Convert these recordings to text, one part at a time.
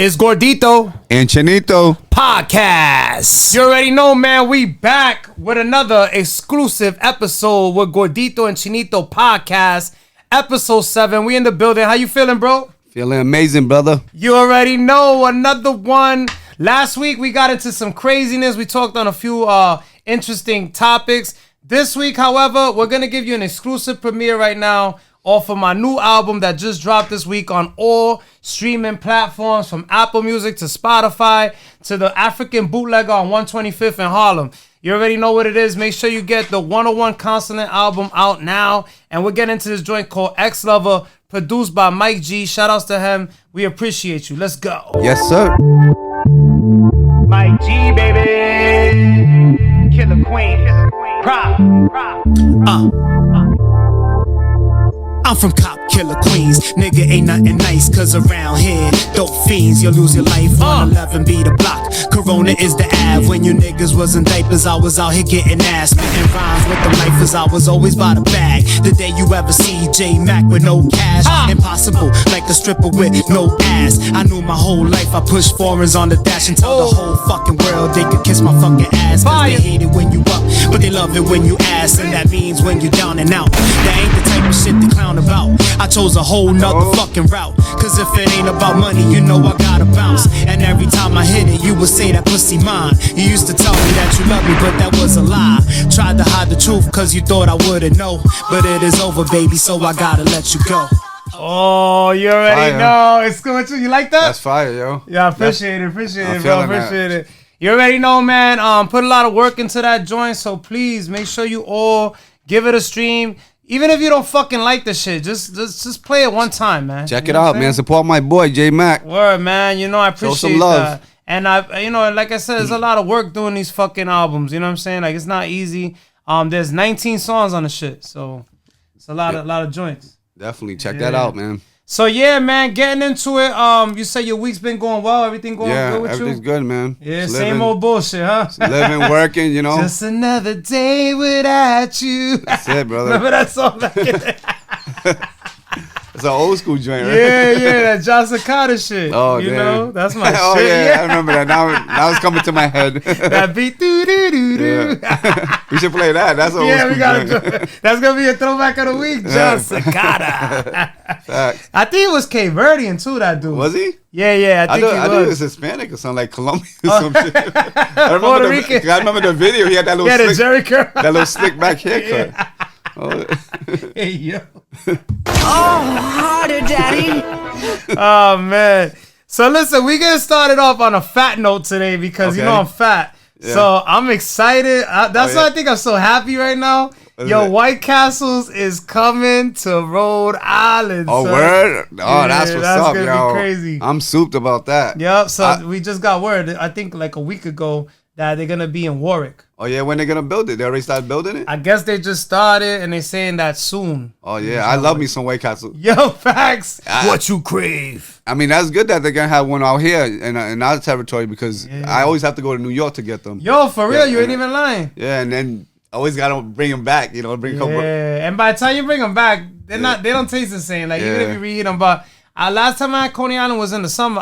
is Gordito and Chinito podcast. You already know, man. We back with another exclusive episode with Gordito and Chinito podcast, episode 7. We in the building. How you feeling, bro? Feeling amazing, brother. You already know, another one. Last week we got into some craziness. We talked on a few interesting topics. This week, however, we're gonna give you an exclusive premiere right now off of my new album that just dropped this week on all streaming platforms, from Apple Music to Spotify to the African Bootlegger on 125th in Harlem. You already know what it is. Make sure you get the 101 Consonant album out now. And we're getting into this joint called Ex Lover, produced by Mike G. Shout outs to him. We appreciate you. Let's go. Yes, sir. Mike G, baby. Killer Queen. Prop. I'm from Cop Killer Queens. Nigga ain't nothing nice, cause around here, dope fiends, you'll lose your life on 11B the block. Corona is the Ave. When you niggas was in diapers, I was out here getting ass. Spitting rhymes with the lifers, I was always by the bag. The day you ever see J Mac with no cash, impossible, like a stripper with no ass. I knew my whole life I pushed foreigns on the dash and tell the whole fucking world they could kiss my fucking ass. Cause they hate it when you up, but they love it when you ass. And that means when you down and out. That ain't the type of shit they clown about. I chose a whole nother fucking route. Cause if it ain't about money, you know I gotta bounce. And every time I hit it, you would say that pussy mine. You used to tell me that you love me, but that was a lie. Tried to hide the truth cause you thought I wouldn't know. But it is over, baby, so I gotta let you go. Oh, you already know. It's going to you. Like that? That's fire, yo. Yeah, appreciate it, bro. Appreciate it. You already know, man. Put a lot of work into that joint, so please make sure you all give it a stream. Even if you don't fucking like the shit, just play it one time, man. Check it out, man. Support my boy, J Mac. Word, man. You know, I appreciate some love. that. And like I said, there's a lot of work doing these fucking albums. You know what I'm saying? Like, it's not easy. There's 19 songs on the shit, so it's a lot of joints. Definitely check that out, man. So yeah, man, getting into it. You say your week's been going well. Everything going good with you? Yeah, everything's good, man. Yeah, same old bullshit, huh? Living, working, you know. Just another day without you. That's it, brother. Remember that song back in the It's an old school joint, right? Yeah, that John Cicada shit. Oh, you damn. know, that's my oh, shit. Yeah, I remember that. Now it's coming to my head. That beat, doo-doo-doo-doo. Yeah. We should play that. That's an old school joint. That's going to be a throwback of the week, John Cicada. I think it was Cape Verdean, too, that dude. Was he? Yeah, I think he was. I think he was Hispanic or something, like Colombian or some shit. I remember the video. He had that little the Jerry curl. That little slick back haircut. Yeah. Oh. Hey, yo. Harder, daddy. Oh, man. So, listen, we get started off on a fat note today because, you know, I'm fat. Yeah. So, I'm excited. That's why I think I'm so happy right now. White Castles is coming to Rhode Island. Oh, son. word? Oh, that's what's up, yo. That's going to be crazy. I'm souped about that. Yep. So, we just got word, I think like a week ago, that they're going to be in Warwick. Oh, yeah? When they going to build it? They already started building it? I guess they just started, and they're saying that soon. Oh, yeah. I love me some White Castle. Yo, facts. What you crave. I mean, that's good that they're going to have one out here in our territory because I always have to go to New York to get them. Yo, for real? You ain't even lying. Yeah, and then I always got to bring them back, you know, and by the time you bring them back, they don't taste the same. Like, even if you reheat them, but... last time I had Coney Island was in the summer.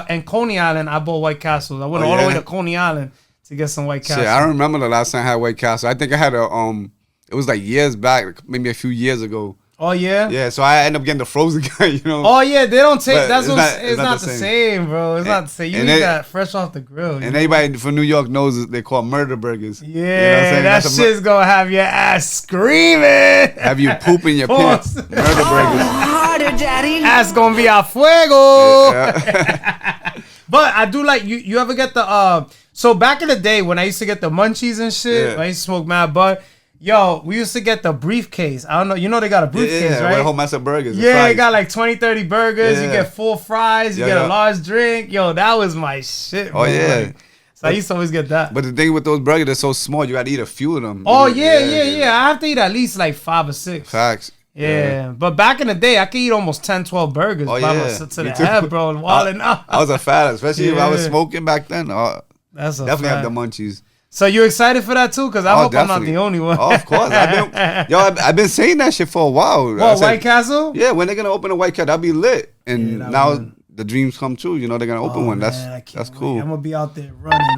In Coney Island, I bought White Castles. I went all the way to Coney Island to get some White Castles. Shit, I remember the last time I had White Castle. I think I had it was like years back, maybe a few years ago. Oh, yeah? Yeah, so I ended up getting the frozen guy, you know. Oh, yeah, they don't take, it's not the same, bro. It's not the same. You eat that fresh off the grill. And anybody from New York knows they call murder burgers. Yeah, you know that shit's gonna have your ass screaming. Have you pooping your pants. Murder burgers. Harder, daddy. Ass gonna be a fuego. Yeah. But I do like, you ever get the, so back in the day when I used to get the munchies and shit, I used to smoke mad bud. Yo, we used to get the briefcase. I don't know. You know they got a briefcase, right? With a whole mess of burgers. Yeah, they got like 20, 30 burgers. You get 4 fries. You get a large drink. Yo, that was my shit, bro. Oh, yeah. Like, so I used to always get that. But the thing with those burgers, they're so small. You got to eat a few of them. Oh, yeah. I have to eat at least like 5 or 6. Facts. Yeah. But back in the day, I could eat almost 10, 12 burgers by myself to the head, bro, and walling up. I was a fat, especially if I was smoking back then. That's a definitely fact. have the munchies. So you excited for that too? Because I hope I'm not the only one. Oh, of course. I've been saying that shit for a while. What, White Castle? Yeah, when they're going to open a White Castle, that'll be lit. And now the dreams come true. You know, they're gonna open one. Man, That's cool. I'm gonna be out there running.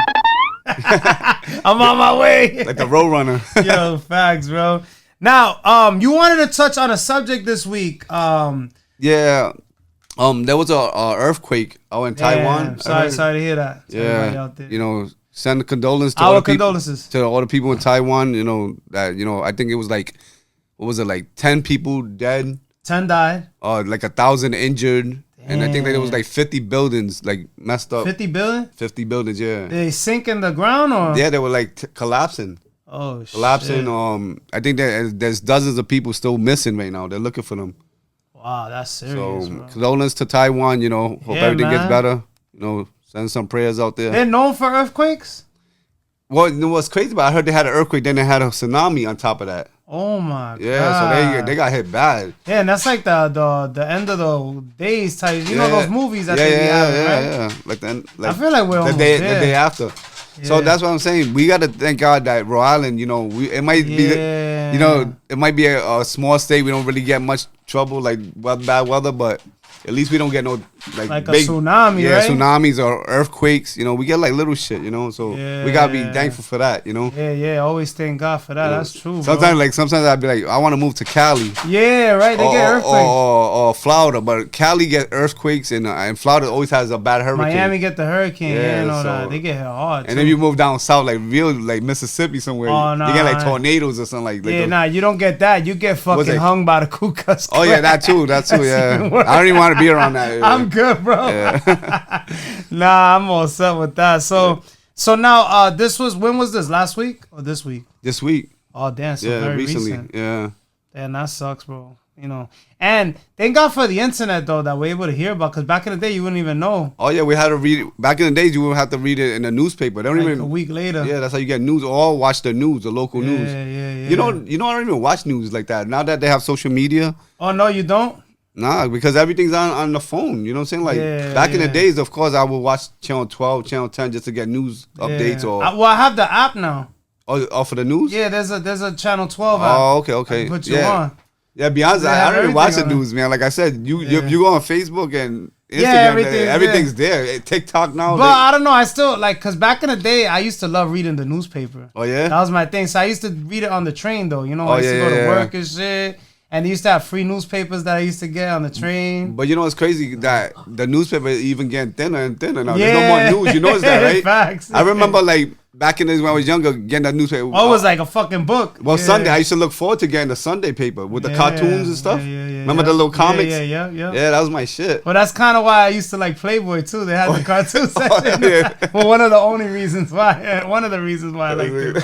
I'm on my way. Like the road runner. Yo, facts, bro. Now, you wanted to touch on a subject this week. Yeah. There was a earthquake out in Taiwan. Sorry to hear that. To everybody Yeah. out there. You know, send condolences to Our condolences to all the people in Taiwan. You know that. You know, I think it was like, what was it, like 10 people dead? 10 died. Like 1,000 injured. And I think that it was like 50 buildings like messed up. 50 billion? 50 buildings, yeah. Did they sink in the ground or? Yeah, they were like collapsing. Oh, shit. Collapsing. I think there's dozens of people still missing right now. They're looking for them. Wow, that's serious, So bro. condolences to Taiwan. You know, hope everything gets better. You know, send some prayers out there. They're known for earthquakes? Well, you know what's crazy about it? I heard they had an earthquake, then they had a tsunami on top of that. Oh my Yeah, god. so they got hit bad. Yeah, and that's like the end of the days type. You know those movies that they be having, right? Yeah. Like I feel like we're the almost day there. the day after. So Yeah. that's what I'm saying. We got to thank God that Rhode Island, you know, it might be, you know, it might be a small state. We don't really get much trouble like bad weather, but at least we don't get no like big a tsunami, right? tsunamis or earthquakes. You know, we get like little shit. You know, so we gotta be thankful for that. You know. Yeah. Always thank God for that. You know? That's true. Sometimes I'd be like, I want to move to Cali. Yeah, right. They get earthquakes. Or Florida, but Cali get earthquakes, and Florida always has a bad hurricane. Miami get the hurricane. Yeah, Yeah, that. They get hit hard. And then you move down south, like Mississippi somewhere. You get like tornadoes or something like that. Yeah, you don't get that. You get fucking hung by the Ku Klux Klan. Oh yeah, that too. Yeah. I don't even want to be around that. I'm good, bro. Yeah. Nah, I'm all set with that. So now, when was this? Last week or this week? This week. Oh, damn. So yeah, very recently. recent. Yeah. Damn, that sucks, bro. You know, and thank God for the internet though that we're able to hear about. Because back in the day, you wouldn't even know. Oh yeah, we had to read it. Back in the days, you would have to read it in the newspaper. They don't Like even a week later. Yeah, that's how you get news. Or watch the news, the local news. Yeah. You know, I don't even watch news like that. Now that they have social media. Oh no, you don't. Nah, because everything's on the phone. You know what I'm saying? Like back in the days, of course, I would watch Channel 12, Channel 10 just to get news updates or. I have the app now. Oh, for the news? Yeah, there's a Channel 12 app. Oh, okay. I can put you on. Yeah, Beyonce, I don't even watch the news, man. Like I said, you go on Facebook and Instagram, everything's there. TikTok now. But I don't know. I still because back in the day, I used to love reading the newspaper. Oh yeah, that was my thing. So I used to read it on the train, though. You know, I used to go to work and shit. And they used to have free newspapers that I used to get on the train. But you know, it's crazy that the newspaper is even getting thinner and thinner now. There's no more news. You notice that, right? Facts. I remember like back in the days when I was younger, getting that newspaper. Oh, it was like a fucking book. Well, Sunday, I used to look forward to getting the Sunday paper with the cartoons and stuff. Remember the little comics? Yeah. Yeah, that was my shit. Well, that's kind of why I used to like Playboy too. They had the cartoon section. Well, one of the reasons why I liked it.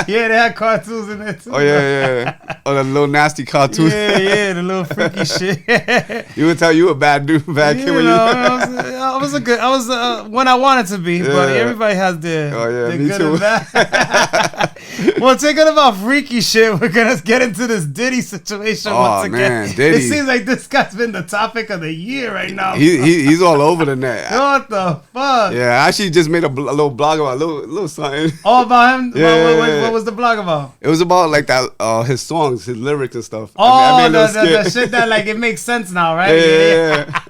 Yeah, they had cartoons in there too. Oh yeah. Oh, the little nasty cartoons. Yeah, the little freaky shit. You would tell you a bad kid when you. I was when I wanted to be, but everybody has their me good too. and bad. Well, talking about freaky shit, we're gonna get into this Diddy situation once again. Man, Diddy. It seems like this guy's been the topic of the year right now. He's all over the net. What the fuck? Yeah, I actually just made a little blog about a little something. Oh, about him? Yeah. What was the blog about? It was about like that his songs, his lyrics and stuff. Oh, I made the shit that like it makes sense now, right? Yeah.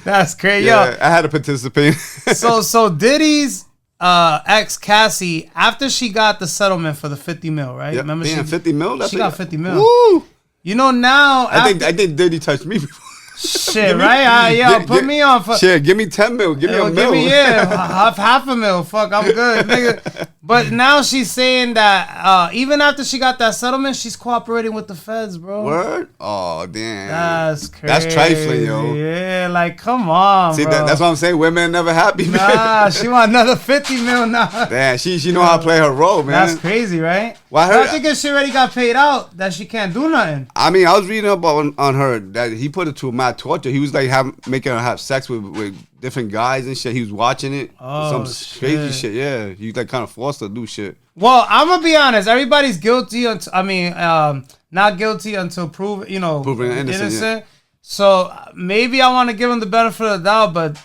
That's crazy. Yeah, I had to participate. So Diddy's ex Cassie, after she got the settlement for the 50 mil, right? Yep. Remember, damn, 50 mil. She got 50 mil. Woo! You know now. I think Diddy touched me before. Shit, right? Put me on for. Shit, give me 10 mil. Give me a mil. Half a mil. Fuck, I'm good, nigga. But now she's saying that even after she got that settlement, she's cooperating with the feds, bro. Word? Oh, damn. That's crazy. That's trifling, yo. Yeah, like, come on, See, bro. that's what I'm saying. Women never happy, man. Nah, she want another 50 mil now. Damn, she know how to play her role, man. That's crazy, right? Well, I think if she already got paid out, that she can't do nothing. I mean, I was reading up on her that he put it to mad torture. He was like making her have sex with different guys and shit. He was watching it. Oh, some crazy shit. Yeah, he like kind of forced her to do shit. Well, I'm gonna be honest. Everybody's guilty. Not guilty until proven innocent. Yeah. So maybe I want to give him the benefit of the doubt, but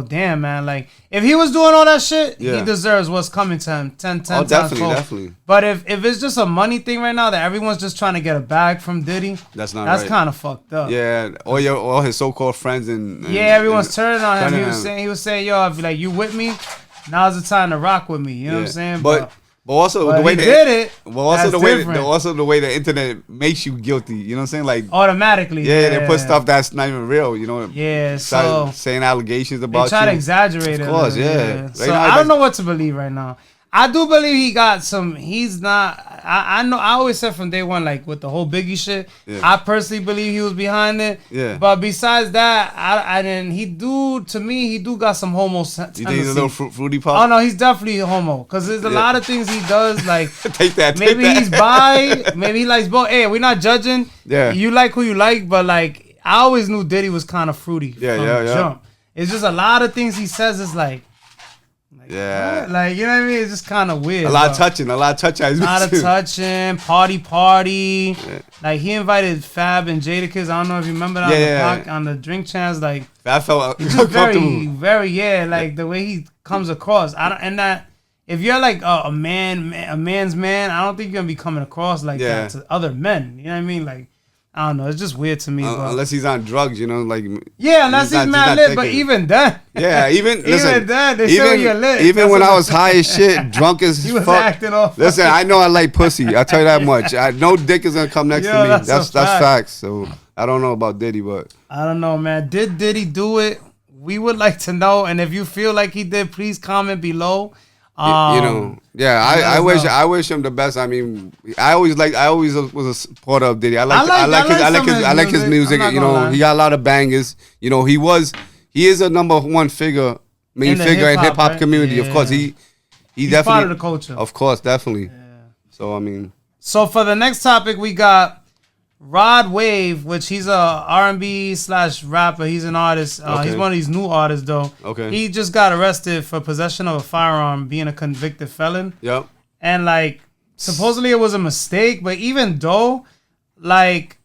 damn man, like if he was doing all that shit, he deserves what's coming to him 10 times definitely. But if it's just a money thing right now that everyone's just trying to get a bag from Diddy, that's right. Kind of fucked up. Yeah, all his so-called friends and everyone's turning on him. He was saying, yo, if like you with me, now's the time to rock with me. You know what I'm saying? But also the way he did it. Well, also the way the internet makes you guilty. You know what I'm saying? Like automatically. Yeah, they put stuff that's not even real. You know. Yeah. So saying allegations about you. They try to exaggerate it. Of course, yeah. So I don't know what to believe right now. I do believe he got some. He's not. I know. I always said from day one, like with the whole Biggie shit. Yeah. I personally believe he was behind it. Yeah. But besides that, I didn't. He do got some homo. You think he's a little fruity pop? Oh no, he's definitely homo. Cause there's a lot of things he does. Like take that. Maybe he's bi. Maybe he likes both. Hey, we're not judging. Yeah. You like who you like, but like I always knew Diddy was kind of fruity. Yeah. Jump. It's just a lot of things he says is like. Yeah, like you know what I mean. It's just kind of weird. A lot of touching. A lot of touching. Party. Yeah. Like he invited Fab and Jadakiss. I don't know if you remember that on the drink chance. Like I felt very like the way he comes across. If you're like a man's man, I don't think you're gonna be coming across like that to other men. You know what I mean? Like. I don't know. It's just weird to me. Unless he's on drugs, like unless he's mad lit. But even then, even then, they show you lit. Even when I was high as shit, drunk as fuck, acting off. Listen, I know I like pussy. I tell you that much. No dick is gonna come next to me. That's facts. So I don't know about Diddy, but I don't know, man. Did Diddy do it? We would like to know. And if you feel like he did, please comment below. I wish him the best. I mean, I always was a supporter of Diddy. I like his music. He got a lot of bangers. He is a number one figure, main figure in hip hop community. Of course, he's definitely part of the culture. Of course, definitely. Yeah. So I mean, so for the next topic, we got Rod Wave, which he's a R&B / rapper. He's an artist. He's one of these new artists, though. Okay. He just got arrested for possession of a firearm, being a convicted felon. Yep. And, like, supposedly it was a mistake, but even though, like,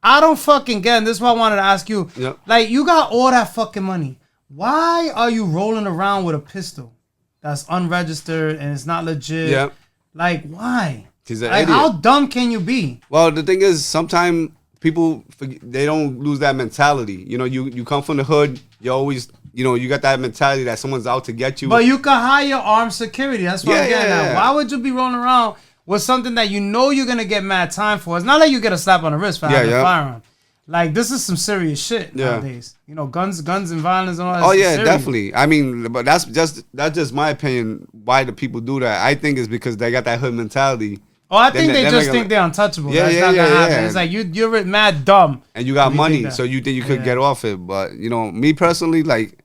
I don't fucking get it. This is what I wanted to ask you. Yep. Like, you got all that fucking money. Why are you rolling around with a pistol that's unregistered and it's not legit? Yep. Like, why? He's an idiot. How dumb can you be? Well, the thing is, sometimes people they don't lose that mentality. You come from the hood. You always, you got that mentality that someone's out to get you. But you can hire armed security. That's what I'm getting at. Why would you be rolling around with something that you're gonna get mad time for? It's not like you get a slap on the wrist for having a firearm. Like, this is some serious shit nowadays. Guns and violence and all that. Oh yeah, serious. Definitely. I mean, but that's just my opinion. Why do people do that? I think it's because they got that hood mentality. Oh, I think they just think they're untouchable. That's not gonna happen. It's like you're mad dumb. And you got money, so you think you could get off it. But me personally, like,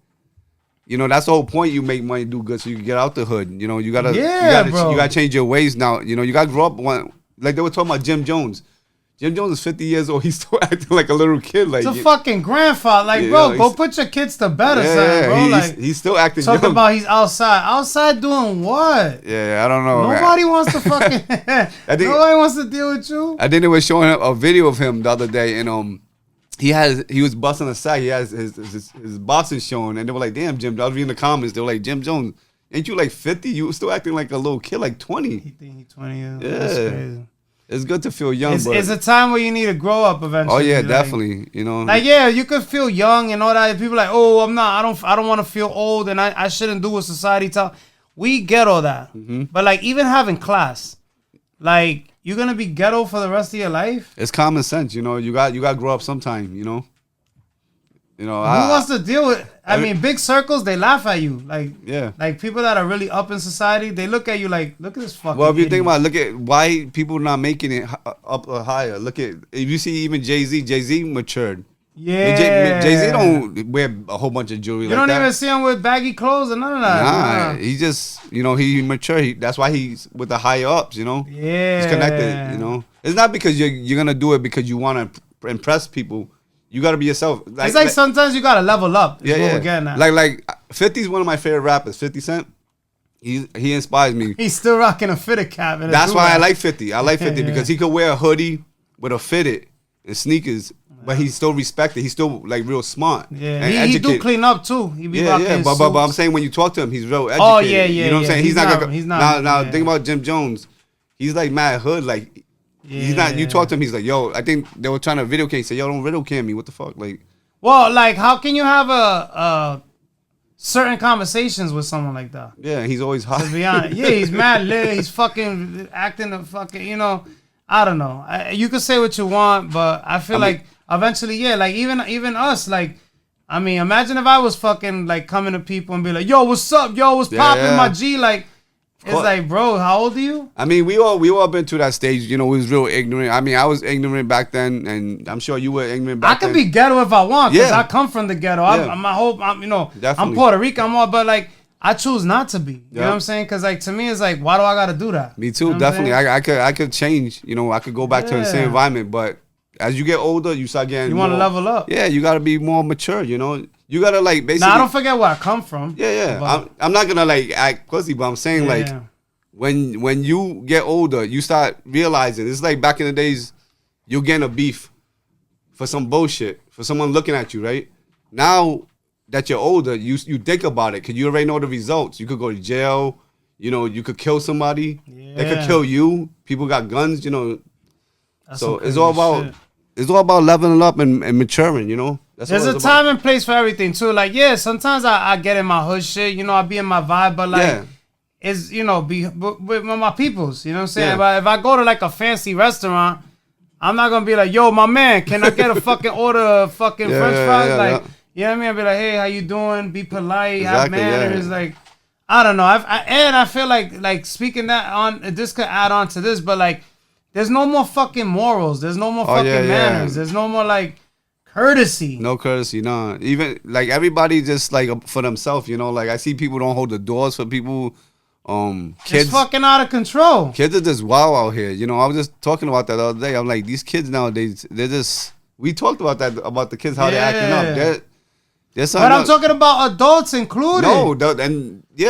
that's the whole point. You make money, do good, so you can get out the hood. You gotta change your ways now. You gotta grow up. Like they were talking about Jim Jones. Jim Jones is 50 years old. He's still acting like a little kid. Like it's a fucking grandfather. Like, bro, go put your kids to bed or something, bro. He's still acting talking young. About he's outside. Outside doing what? Yeah, I don't know. Nobody wants to fucking... Nobody wants to deal with you. I think they were showing a video of him the other day, and he was busting a sack. He has his boxing showing, and they were like, damn, Jim. I was reading the comments. They were like, Jim Jones, ain't you like 50? You still acting like a little kid, like 20. He think he's 20 years old. Yeah. That's crazy. It's good to feel young. It's a time where you need to grow up eventually. Oh yeah, definitely. Like you could feel young and all that. People are like, oh, I'm not. I don't want to feel old, and I shouldn't do what society tells. We get all that, but like even having class, like you're gonna be ghetto for the rest of your life. It's common sense, you got to grow up sometime, Who wants to deal with? I mean, big circles, they laugh at you. Like, yeah. Like people that are really up in society, they look at you like, look at this fucking Well, if you idiot. think about it, look at why people not making it up or higher. Look at, if you see even Jay-Z matured. Yeah. Jay-Z don't wear a whole bunch of jewelry like that. You don't even see him with baggy clothes or none of that. Nah, he just, he matured. That's why he's with the higher ups, Yeah. He's connected, It's not because you're going to do it because you want to impress people. You got to be yourself. It's like sometimes you got to level up. Yeah. Like 50's one of my favorite rappers. 50 Cent. He inspires me. He's still rocking a fitted cap. That's why I like 50. I like 50 because he could wear a hoodie with a fitted and sneakers but he's still respected. He's still like real smart. Yeah, he do clean up too. He be but I'm saying when you talk to him, he's real educated. Oh yeah. You know what I'm saying? He's not. He's not. Now think about Jim Jones. He's like mad hood. Like he's not. You talk to him, he's like, yo. I think they were trying to video cam. He said, yo, don't video cam me. What the fuck? Like, well, like how can you have a certain conversations with someone like that? Yeah, he's always hot. To be honest, yeah, he's mad lit. He's fucking acting a fucking. You know, I don't know. You can say what you want, but I feel like eventually, yeah, like even us, like. I mean, imagine if I was fucking like coming to people and be like, "Yo, what's up? Yo, what's poppin', my G?" Like, it's like, bro, how old are you? I mean, we all been through that stage. You know, we was real ignorant. I mean, I was ignorant back then, and I'm sure you were ignorant back then. I can be ghetto if I want, because I come from the ghetto. I'm you know, I'm Puerto Rican, but like, I choose not to be. You know what I'm saying? Because like to me, it's like, why do I gotta do that? Me too, definitely. I could change. You know, I could go back to the same environment, but. As you get older, you start getting. You want to level up. Yeah, you got to be more mature. You know, you got to like basically. Now I don't forget where I come from. Yeah. I'm not gonna like act pussy, but I'm saying like when you get older, you start realizing it's like back in the days, you're getting a beef for some bullshit for someone looking at you, right? Now that you're older, you think about it because you already know the results. You could go to jail. You know, you could kill somebody. They could kill you. People got guns. You know, so it's all about. Shit. It's all about leveling up and maturing, you know? There's a time and place for everything, too. Like, yeah, sometimes I get in my hood shit, you know, I be in my vibe, but, like, it's, you know, be with my peoples, you know what I'm saying? Yeah. If I go to, like, a fancy restaurant, I'm not going to be like, yo, my man, can I get a fucking order of fucking French fries? You know what I mean? I'll be like, hey, how you doing? Be polite, have manners. Like, I don't know. And I feel like, speaking that on, this could add on to this, but, like, there's no more fucking morals. There's no more fucking manners. There's no more like courtesy. No courtesy, no. Even like everybody just like for themselves, you know. Like I see people don't hold the doors for people. Kids it's fucking out of control. Kids are just wild out here. You know, I was just talking about that the other day. I'm like, these kids nowadays, they're just. We talked about that about the kids how they're acting up. But I'm talking about adults included. No,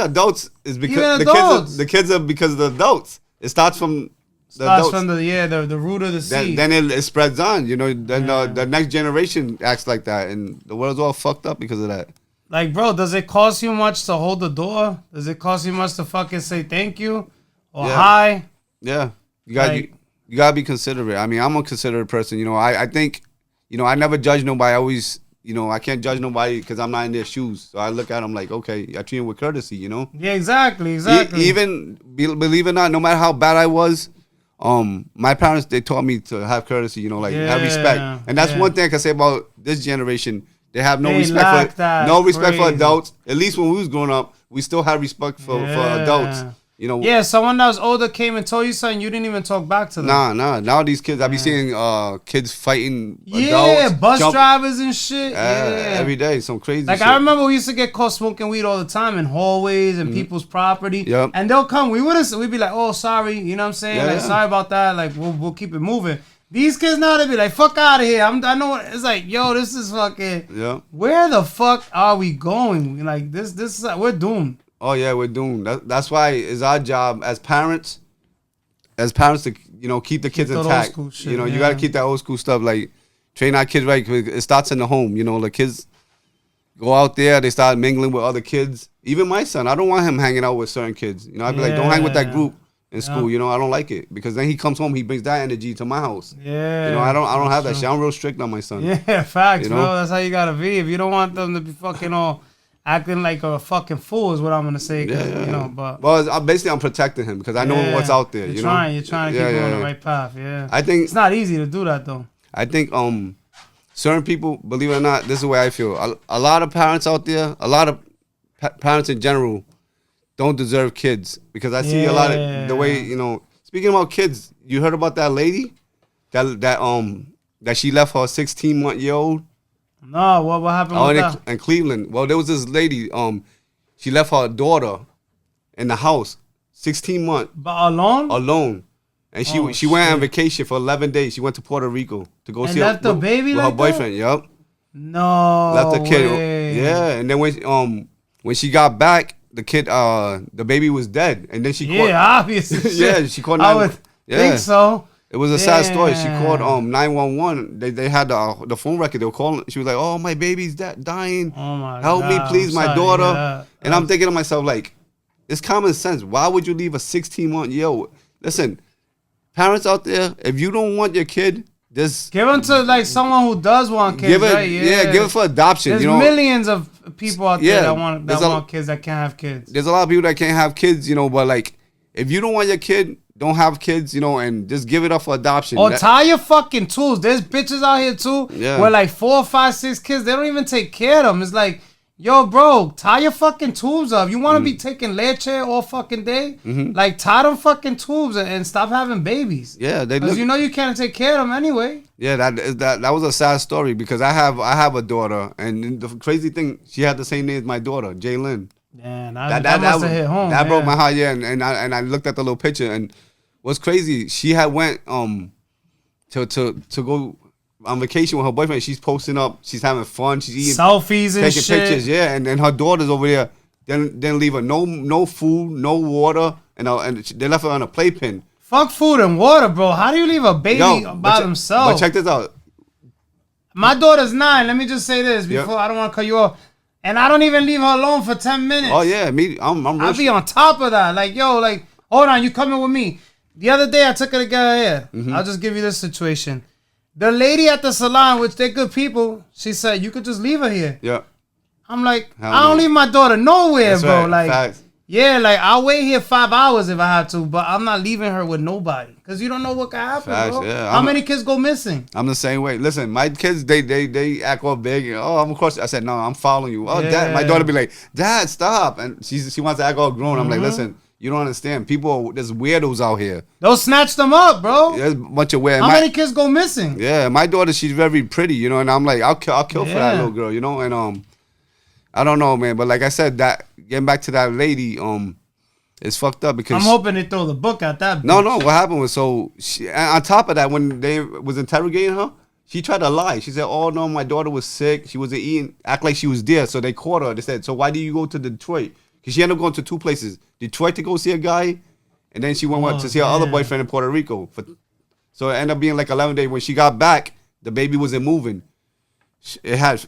adults is because the kids are because of the adults. It starts from. Starts from the root of the seed. Then it spreads on, you know. Then the next generation acts like that, and the world's all fucked up because of that. Like, bro, does it cost you much to hold the door? Does it cost you much to fucking say thank you or hi? Yeah, you gotta be considerate. I mean, I'm a considerate person. You know, I think, you know, I never judge nobody. I always, you know, I can't judge nobody because I'm not in their shoes. So I look at them like, okay, I treat them with courtesy. You know. Yeah, exactly. Even believe it or not, no matter how bad I was. My parents, they taught me to have courtesy, you know, like have respect, and that's one thing I can say about this generation. They have no respect for adults. At least when we was growing up, we still had respect for adults. You know. Yeah, someone that was older came and told you something, you didn't even talk back to them. Nah. Now these kids, I be seeing kids fighting adults. Bus drivers and shit. Every day, some crazy like, shit. I remember we used to get caught smoking weed all the time in hallways and people's property. Yep. And they'll come. We'd be like, oh, sorry. You know what I'm saying? Sorry about that. Like, we'll keep it moving. These kids now, they be like, fuck out of here. I know. It's like, yo, this is fucking. Yeah. Where the fuck are we going? Like, this is, we're doomed. Oh yeah, we're doomed. That's why it's our job as parents to, you know, keep the kids intact. Shit, you know, you gotta keep that old school stuff, like train our kids right. It starts in the home. You know, the kids go out there, they start mingling with other kids. Even my son, I don't want him hanging out with certain kids. You know, I'd be like, don't hang with that group in school. You know, I don't like it because then he comes home, he brings that energy to my house. Yeah, you know, I don't have that shit. I'm real strict on my son. Yeah, facts, you know? Bro. That's how you gotta be. If you don't want them to be fucking all. Acting like a fucking fool is what I'm gonna say. You know, but I'm protecting him because I know what's out there. You're trying to keep him on the right path. Yeah, I think it's not easy to do that though. I think certain people, believe it or not, this is the way I feel. A lot of parents out there, a lot of parents in general, don't deserve kids because I see a lot of the way, you know. Speaking about kids, you heard about that lady that she left her 16-month-old. No, what happened with that? In Cleveland. Well, there was this lady, she left her daughter in the house, 16 months. But alone? Alone. And she went on vacation for 11 days. She went to Puerto Rico to go see left the baby with like her boyfriend. That? Yep. No left the kid. Way. Yeah, and then when she got back, the kid, the baby was dead. And then she called. Yeah, obviously. Yeah, she called. I would think so. It was a sad story. She called 911. They had the phone record. They were calling. She was like, "Oh, my baby's dying. Oh my Help God, me, please, my daughter." Yeah. And I'm thinking to myself, like, it's common sense. Why would you leave a 16-month? Yo, listen, parents out there, if you don't want your kid, just give them to like someone who does want kids. Give it, right? yeah, give it for adoption. There's millions of people out there that want kids that can't have kids. There's a lot of people that can't have kids, but like, if you don't want your kid, don't have kids, and just give it up for adoption. Or tie your fucking tools. There's bitches out here too, with like 4, 5, 6 kids. They don't even take care of them. It's like, yo, bro, tie your fucking tubes up. You want to be taking leche all fucking day? Like, tie them fucking tubes and stop having babies. Yeah, because you can't take care of them anyway. Yeah, that was a sad story because I have a daughter, and the crazy thing, she had the same name as my daughter, Jaylyn. Yeah, that must have hit home. That broke my heart. Yeah, and I looked at the little picture, and what's crazy, she had went to go on vacation with her boyfriend. She's posting up. She's having fun. She's eating selfies and taking shit. Pictures. Yeah, and her daughter's over there. Didn't leave her no food, no water, and they left her on a playpen. Fuck food and water, bro. How do you leave a baby by themselves? But check this out. My daughter's 9. Let me just say this before I don't want to cut you off. And I don't even leave her alone for 10 minutes. Oh yeah, I'll be on top of that. Like, yo, like, hold on, you coming with me? The other day I took her to get her hair. I'll just give you this situation. The lady at the salon, which they're good people, she said, you could just leave her here. Yeah. I'm like, I don't leave my daughter nowhere, That's bro. right. Like, Facts. yeah, like, I'll wait here 5 hours if I have to, but I'm not leaving her with nobody. Because you don't know what can happen, Facts, bro. yeah. How many kids go missing? I'm the same way. Listen, my kids, they act all big. And, I'm across. I said, no, I'm following you. Oh, Dad. My daughter be like, Dad, stop. And she wants to act all grown. I'm like, listen, you don't understand. There's weirdos out here. They'll snatch them up, bro. There's a bunch of weird. How many kids go missing? Yeah, my daughter, she's very pretty, and I'm like, I'll kill for that little girl, and I don't know, man, but like I said, that getting back to that lady, it's fucked up because I'm hoping they throw the book at that bitch. No, what happened was, so she, on top of that, when they was interrogating her, she tried to lie. She said, oh no, my daughter was sick, she wasn't eating, act like she was there. So they caught her. They said, so why did you go to Detroit? Because she ended up going to 2 places, Detroit to go see a guy, and then she went to see her other boyfriend in Puerto Rico. So it ended up being like 11 days. When she got back, the baby wasn't moving. It had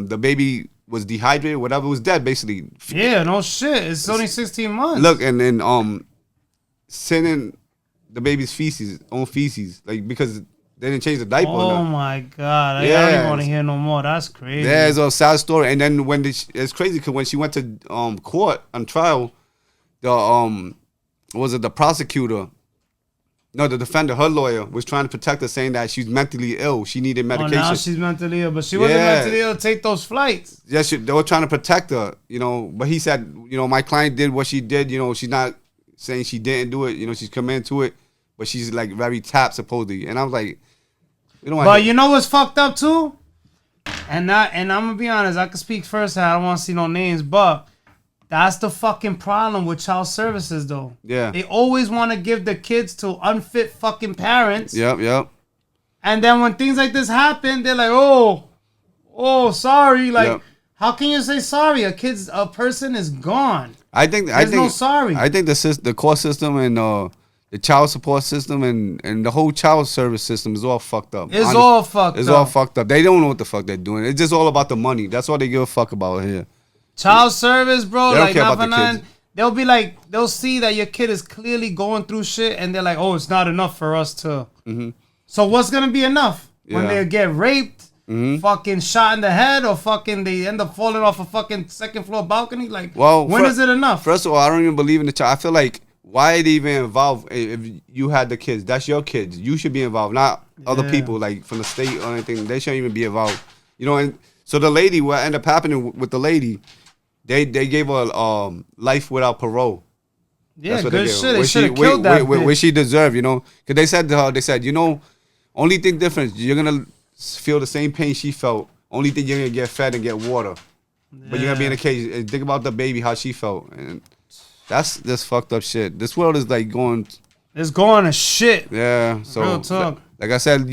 the baby was dehydrated, whatever, was dead basically. Yeah, no shit. It's only 16 months. Look, and then sending the baby's own feces, like, because they didn't change the diaper. Oh my God. I don't even want to hear no more. That's crazy. Yeah, it's a sad story. And then it's crazy because when she went to court on trial, the prosecutor, no, the defender, her lawyer, was trying to protect her, saying that she's mentally ill. She needed medication. Oh, now she's mentally ill, but she wasn't mentally ill to take those flights. Yeah, they were trying to protect her, but he said, my client did what she did. She's not saying she didn't do it. She's committed to it, but she's like very tapped supposedly. And I was like, but you know what's fucked up too? And I'm gonna be honest, I can speak first. I don't want to see no names, but that's the fucking problem with child services, though. Yeah. They always want to give the kids to unfit fucking parents. Yep. And then when things like this happen, they're like, oh, sorry. Like, how can you say sorry? A person is gone. I think no sorry. I think the court system and the child support system and the whole child service system is all fucked up. It's all fucked up. It's all fucked up. They don't know what the fuck they're doing. It's just all about the money. That's all they give a fuck about here. Child service, bro. They don't like, care not about for the none. kids. They'll be like, they'll see that your kid is clearly going through shit, and they're like, oh, it's not enough for us to. Mm-hmm. So what's gonna be enough when they get raped, fucking shot in the head, or fucking they end up falling off a fucking second floor balcony? Like, when is it enough? First of all, I don't even believe in the child. I feel like, why are they even involved? If you had the kids, that's your kids. You should be involved, not other people like from the state or anything. They shouldn't even be involved. And so the lady, what ended up happening with the lady, they gave her life without parole. Yeah, that's what good shit. They should have killed that bitch. Which she deserved, Because they said to her, only thing different, you're going to feel the same pain she felt. Only thing, you're going to get fed and get water. Yeah. But you're going to be in a cage. And think about the baby, how she felt. And that's this fucked up shit. This world is like going... It's going to shit. Yeah. So, real talk. Like I said,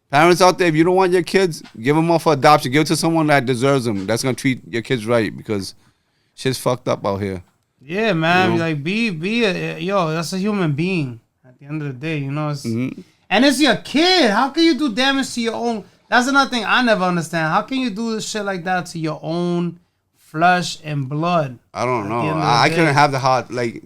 parents out there, if you don't want your kids, give them up for adoption. Give it to someone that deserves them. That's going to treat your kids right, because shit's fucked up out here. Yeah, man. Like, be that's a human being at the end of the day, It's, And it's your kid. How can you do damage to your own? That's another thing I never understand. How can you do this shit like that to your own flesh and blood? I don't know. I couldn't have the heart. Like,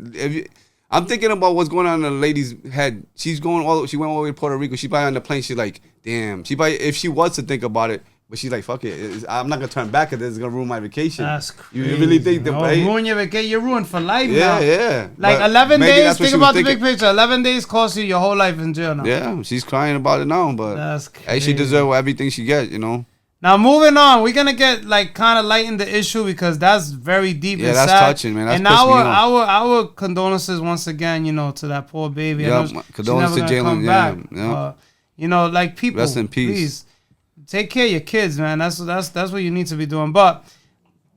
I'm thinking about what's going on in the lady's head. She went all the way to Puerto Rico. She probably on the plane. She's like, damn. She probably, if she was to think about it, but she's like, fuck it. I'm not gonna turn back because it's gonna ruin my vacation. That's crazy. You really think that? Ruin your vacation? You're ruined for life now. Yeah. Like but 11 days. Think about the big picture. 11 days costs you your whole life in jail now. Yeah, she's crying about it now, but that's crazy. Hey, she deserves everything she gets, you know. Now moving on, we're gonna get like kind of lighten the issue because that's very deep. Yeah, and that's sad. touching, man. That's and our condolences once again, you know, to that poor baby. Yeah, condolences to Jalen. Yeah. You know, like people. Rest in peace. Please take care of your kids, man. That's what you need to be doing. But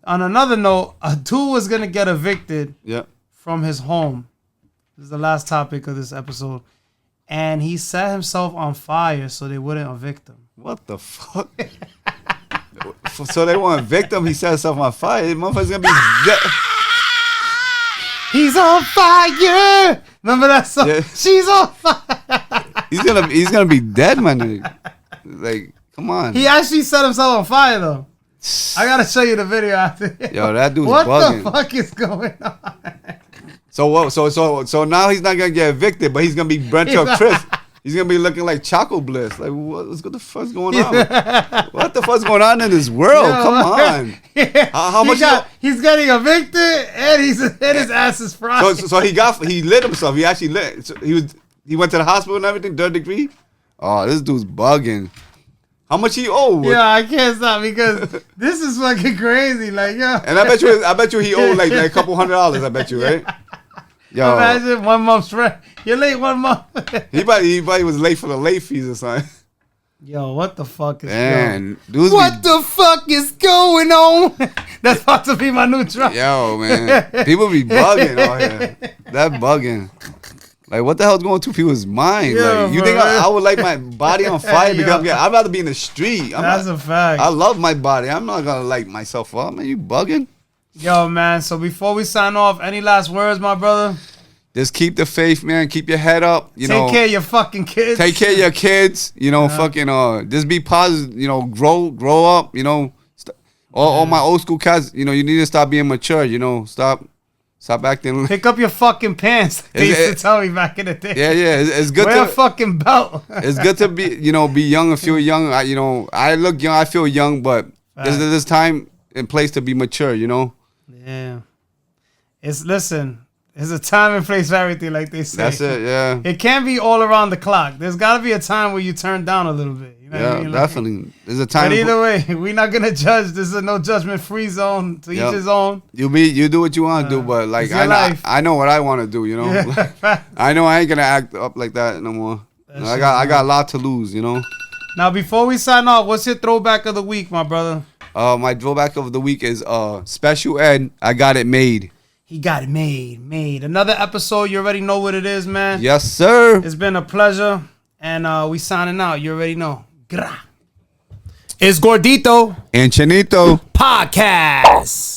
on another note, a dude was gonna get evicted. From his home. This is the last topic of this episode, and he set himself on fire so they wouldn't evict him. What the fuck? So they want to evict him. He set himself on fire. This motherfucker's gonna be dead. He's on fire. Remember that song? Yeah. She's on fire. He's gonna be dead, man. Like, come on. He actually set himself on fire though. I gotta show you the video after. Yo, that dude's what bugging. What the fuck is going on? So what? So now he's not gonna get evicted, but he's gonna be burnt to a crisp. He's gonna be looking like Choco Bliss. Like, what the fuck's going on? What the fuck's going on in this world? Yo, come on. Yeah. How much? He's getting evicted, and his ass is fried. So he lit himself. He actually lit. So he went to the hospital and everything. 3rd degree. Oh, this dude's bugging. How much he owe? Yeah, I can't stop because this is fucking crazy. Like, yo. And I bet you he owed like a couple $100. I bet you, right? Yo. Imagine 1 month's rent. You're late 1 month. he probably was late for the late fees or something. Yo, what the fuck is going on? What the fuck is going on? That's about to be my new truck. Yo, man. People be bugging out here. That bugging. Like, what the hell's going through people's minds? Yo, like, you think I would light my body on fire because I'd rather be in the street. That's a fact. I love my body. I'm not going to light myself up. Man, you bugging? Yo, man, so before we sign off, any last words, my brother? Just keep the faith, man. Keep your head up. Take care of your fucking kids. Take care of your kids. Fucking just be positive. Grow up. All my old school cats. You need to stop being mature. Stop acting. Pick up your fucking pants. They used to tell me back in the day. Yeah. It's good Wear a fucking belt. It's good to be young and feel young. I look young. I feel young, but there's time and place to be mature. Yeah. There's a time and place for everything, like they say. That's it, yeah. It can't be all around the clock. There's got to be a time where you turn down a little bit. You know what I mean? Definitely. There's a time. But either way, we're not going to judge. This is a no judgment free zone. To each his own. You do what you want to do, but like I know what I want to do, Yeah. I know I ain't going to act up like that no more. I got a lot to lose, Now, before we sign off, what's your throwback of the week, my brother? My throwback of the week is Special Ed, I Got It Made. He got it made. Another episode. You already know what it is, man. Yes, sir. It's been a pleasure. And we signing out. You already know. Gra. It's Gordito and Chinito Podcast.